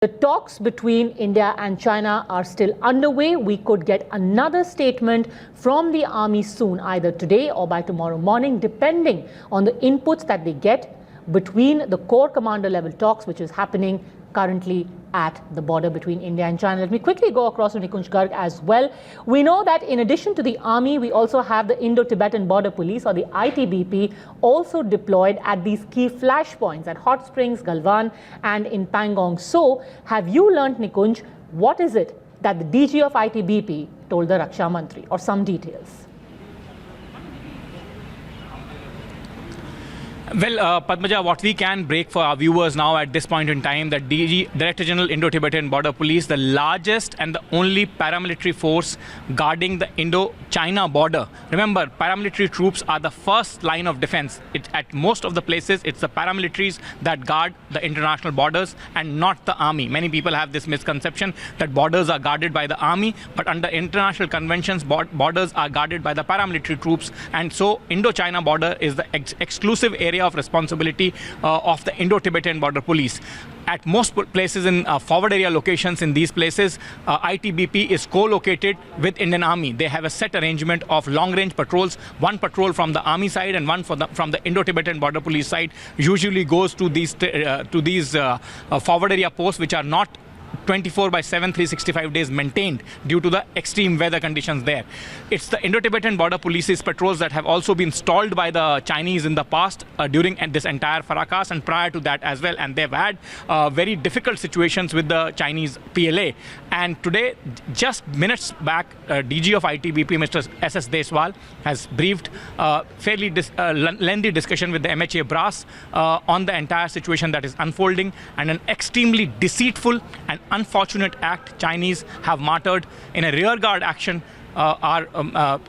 The talks between India and China are still underway. We could get another statement from the army soon, either today or by tomorrow morning, depending on the inputs that they get between the core commander level talks, which is happening currently at the border between India and China. Let me quickly go across to Nikunj Garg as well. We know that in addition to the army, we also have the Indo-Tibetan Border Police, or the ITBP, also deployed at these key flashpoints at Hot Springs, Galwan and in Pangong. So have you learnt, Nikunj, what is it that the DG of ITBP told the Raksha Mantri, or some details? Well, Padmaja, what we can break for our viewers now at this point in time, that DG, Director General Indo-Tibetan Border Police, the largest and the only paramilitary force guarding the Indo-China border. Remember, paramilitary troops are the first line of defense. At most of the places, it's the paramilitaries that guard the international borders and not the army. Many people have this misconception that borders are guarded by the army, but under international conventions, borders are guarded by the paramilitary troops. And so Indo-China border is the exclusive area of responsibility of the Indo-Tibetan Border Police. At most places in forward area locations in these places, ITBP is co-located with Indian Army. They have a set arrangement of long-range patrols. One patrol from the Army side and one from the Indo-Tibetan Border Police side usually goes to these forward area posts, which are not 24/7, 365 days maintained due to the extreme weather conditions there. It's the Indo-Tibetan Border Police's patrols that have also been stalled by the Chinese in the past during this entire fracas and prior to that as well. And they've had very difficult situations with the Chinese PLA. And today, just minutes back, DG of ITBP, Mr. SS Deswal, has briefed fairly lengthy discussion with the MHA brass on the entire situation that is unfolding, and an extremely deceitful and unfortunate act Chinese have martyred in a rearguard action are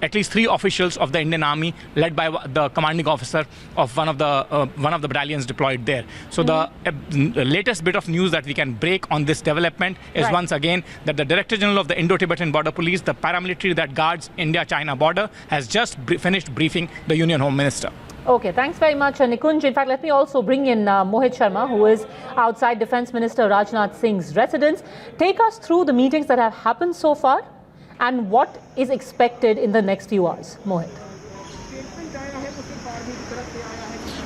at least 3 officials of the Indian Army, led by the commanding officer of one of the battalions deployed there. So the latest bit of news that we can break on this development is once again that the Director General of the Indo-Tibetan Border Police, the paramilitary that guards India-China border, has just finished briefing the Union Home Minister. Okay, thanks very much, Nikunj. In fact, let me also bring in Mohit Sharma, who is outside Defence Minister Rajnath Singh's residence. Take us through the meetings that have happened so far and what is expected in the next few hours. Mohit.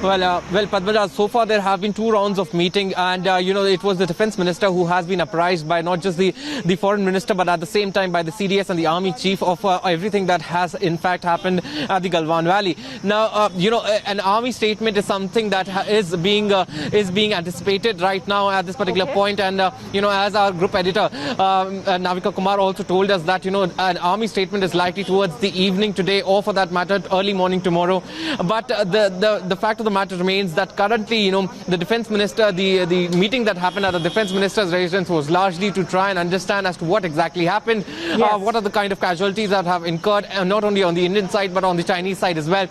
Well, Padmaja, so far there have been 2 rounds of meeting, and it was the defense minister who has been apprised by not just the foreign minister, but at the same time by the CDS and the army chief of everything that has in fact happened at the Galwan Valley. Now, an army statement is something that is being anticipated right now at this particular point, and as our group editor Navika Kumar also told us that an army statement is likely towards the evening today, or for that matter early morning tomorrow. But the fact of the matter remains that currently, the defense minister, the meeting that happened at the defense minister's residence was largely to try and understand as to what exactly happened, what are the kind of casualties that have incurred, not only on the Indian side but on the Chinese side as well.